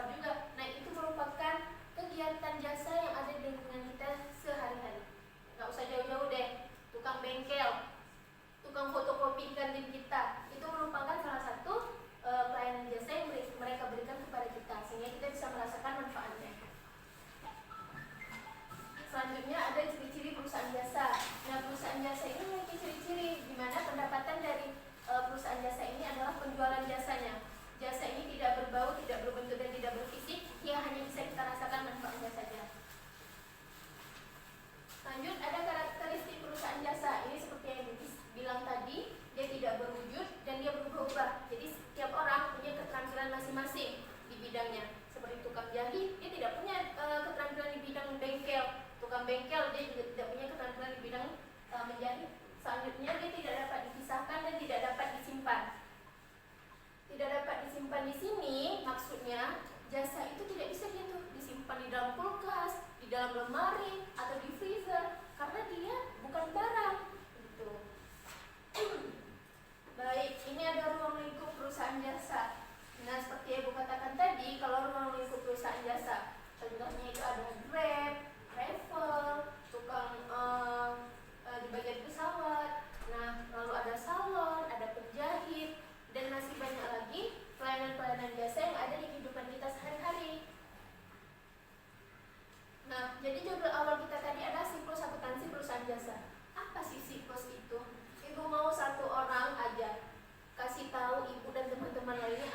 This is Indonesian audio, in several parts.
manfaat juga. Nah, itu merupakan kegiatan jasa yang ada dengan kita sehari-hari. Nggak usah jauh-jauh deh, tukang bengkel, tukang fotokopi kantin kita, itu merupakan salah satu pelayanan jasa yang mereka berikan kepada kita, sehingga kita bisa merasakan manfaatnya. Selanjutnya ada ciri-ciri perusahaan jasa. Nah, perusahaan jasa ini memiliki ciri-ciri di mana pendapatan dari perusahaan jasa ini adalah penjualan jasanya. Jasa ini tidak berbau, tidak berbentuk, dan tidak berfisik, ya hanya bisa kita rasakan manfaatnya saja. Lanjut, ada karakteristik perusahaan jasa. Ini seperti yang bilang tadi, dia tidak berwujud dan dia berubah-ubah. Jadi setiap orang punya keterampilan masing-masing di bidangnya. Seperti tukang jahit, dia tidak punya keterampilan di bidang bengkel. Tukang bengkel, dia juga tidak punya keterampilan di bidang menjahit. Selanjutnya, dia tidak dapat dipisahkan dan tidak dapat disimpan. Tidak dapat disimpan di sini, maksudnya jasa itu tidak bisa disimpan di dalam kulkas, di dalam lemari, atau di freezer, karena dia bukan barang. Gitu. Baik, ini ada ruang lingkup perusahaan jasa. Nah, seperti Ibu katakan tadi, kalau ruang lingkup perusahaan jasa, contohnya itu ada Grab, travel, tukang di bagian pesawat. Nah, lalu ada salon, ada penjahit, dan masih banyak lagi pelayanan-pelayanan jasa yang ada di kehidupan kita sehari-hari. Nah, jadi judul awal kita tadi adalah siklus akuntansi perusahaan jasa. Apa sih siklus itu? Ibu mau satu orang aja kasih tahu ibu dan teman-teman lainnya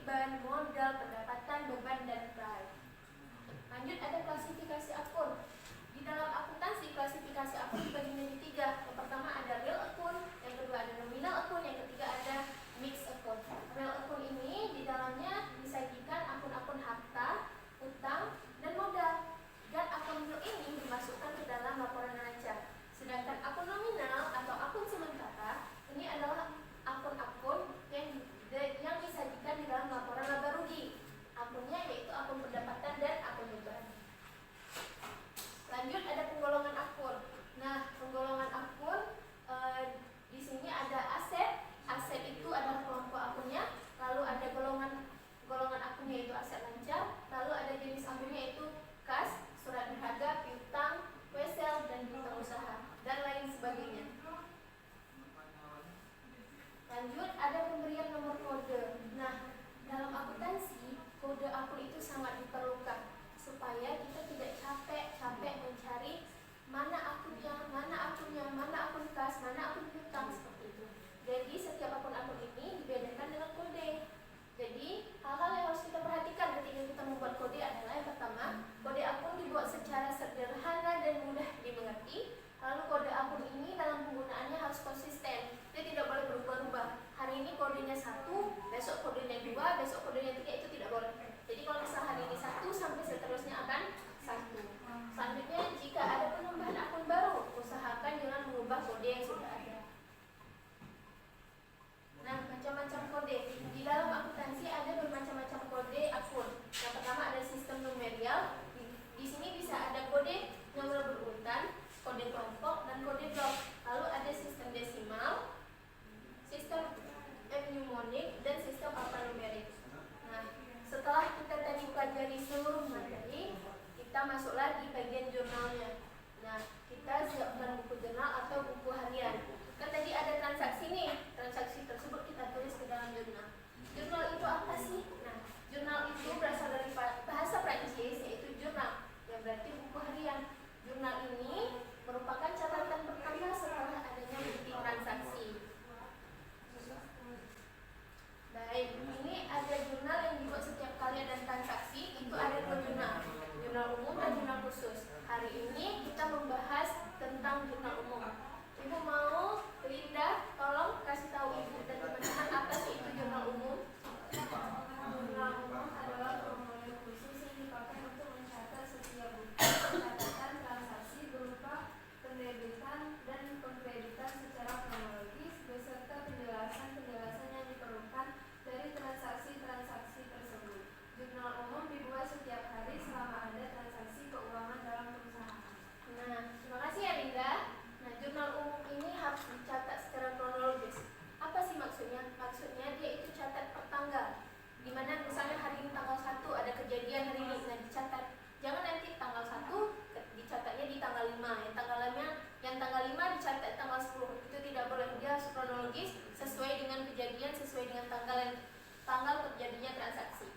beban, modal, pendapatan, beban, dan pride. Lanjut, ada klasifikasi akun. Di dalam akuntansi, klasifikasi akun dibagi menjadi 3. Yang pertama ada real akun, yang kedua ada nominal akun, yang ketiga ada mixed akun. Real akun ini di dalamnya disajikan akun-akun harta, utang, dan modal. Dan akun real ini dimasukkan ke dalam laporan neraca. Sedangkan akun nominal atau akun sementara ini adalah akun-akun yang disajikan di dalam laporan laba rugi. Akunnya yaitu akun pendapatan dan akun beban. Lanjut, ada penggolongan akun. Nah, penggolongan akun di sini ada aset. Aset itu adalah kelompok akunnya. Lalu ada golongan akunnya yaitu aset lancar. Lalu ada jenis akunnya yaitu kas, surat berharga, piutang, wesel, dan piutang usaha, dan lain sebagainya. Lanjut, ada pemberian nomor kode. Nah, dalam akuntansi, kode akun itu sangat diperlukan supaya kita tidak capek mencari mana akunnya, mana akun kas, mana akun piutang, seperti itu. Jadi setiap akun-akun ini dibedakan dengan kode. Jadi hal-hal yang harus kita perhatikan ketika kita membuat kode adalah yang pertama, kode akun dibuat secara sederhana dan mudah dimengerti. Lalu kode akun ini dalam penggunaannya harus konsisten. Dia tidak boleh berubah-ubah. Hari ini kodenya 1, besok kodenya 2, besok kodenya 3, itu tidak boleh. Jadi kalau misalnya hari ini 1 sampai seterusnya akan 1. Selanjutnya, jika ada penambahan akun baru, usahakan jangan mengubah kode yang sudah ada. Nah, macam-macam kode. Di dalam akuntansi ada bermacam-macam kode akun. Yang pertama ada sistem numerial. Di sini bisa ada kode nomor berurutan, kode kelompok, dan kode blok. Lalu ada sistem desimal, sistem mnemonik, dan sistem alfanumerik. Nah, setelah kita tadi pelajari seluruh materi, kita masuk lagi bagian jurnalnya. Nah, kita siapkan buku jurnal atau buku harian. Kan tadi ada transaksi nih, transaksi tersebut kita tulis ke dalam jurnal. Jurnal itu apa sih? Nah, jurnal itu berasal dari bahasa Prancis, yaitu jurnal, yang berarti buku harian. Jurnal ini merupakan catatan pertama setelah adanya bukti transaksi. Baik, ini ada jurnal yang dibuat setiap kali ada transaksi. Itu ada 2 jurnal, jurnal umum dan jurnal khusus. Hari ini kita membahas tentang jurnal umum. Ibu mau, Linda, tolong kasih tahu ibu dan teman-teman apa sih itu jurnal umum? Jurnal umum adalah formulir khusus yang dipakai untuk mencatat setiap bukti catatan transaksi berupa penerbitan dan pengkreditan secara kronologis beserta penjelasan-penjelasan yang diperlukan dari transaksi-transaksi tersebut. Jurnal umum dibuat setiap hari selama ada transaksi keuangan dalam perusahaan. Nah, terima kasih ya Linda. Nah, jurnal umum ini harus dicatat secara kronologis. Apa sih maksudnya? Maksudnya dia itu catat per tanggal. Dimana misalnya hari ini tanggal 1 ada kejadian hari ini, nah dicatat. Jangan nanti tanggal 1 dicatatnya di tanggal 5, yang tanggal 5 dicatat tanggal 10. Itu tidak boleh. Dia harus kronologis sesuai dengan kejadian, sesuai dengan tanggal terjadinya transaksi.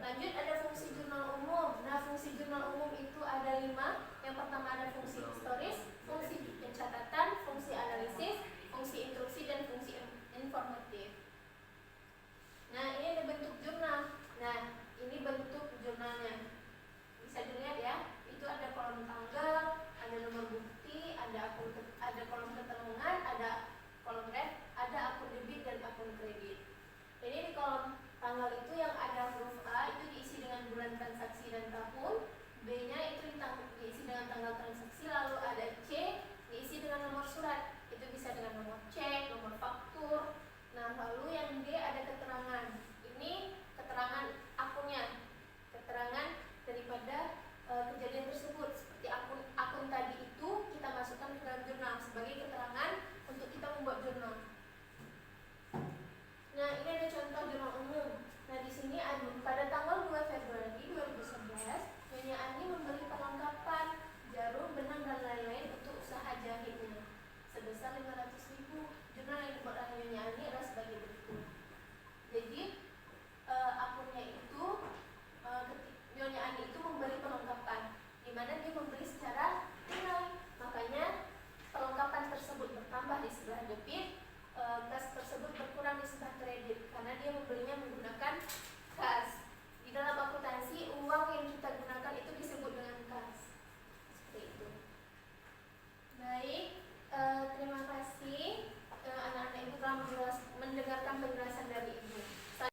Lanjut, ada fungsi jurnal umum. Nah, fungsi jurnal umum itu ada 5. Yang pertama ada fungsi historis, fungsi pencatatan, fungsi analisis, fungsi instruksi, dan fungsi informatif. Nah, ini ada bentuk jurnal. Nah, ini bentuk jurnalnya. Bisa dilihat ya. Itu ada kolom tanggal, ada nomor bukti, ada kolom keterangan, ada kolom ref, ada akun debit dan akun kredit. Jadi di kolom tanggal itu yang ada huruf A itu diisi dengan bulan transaksi dan tahun, B-nya itu diisi dengan tanggal transaksi, lalu ada C diisi dengan nomor surat. Itu bisa dengan nomor cek, nomor faktur. Nah, lalu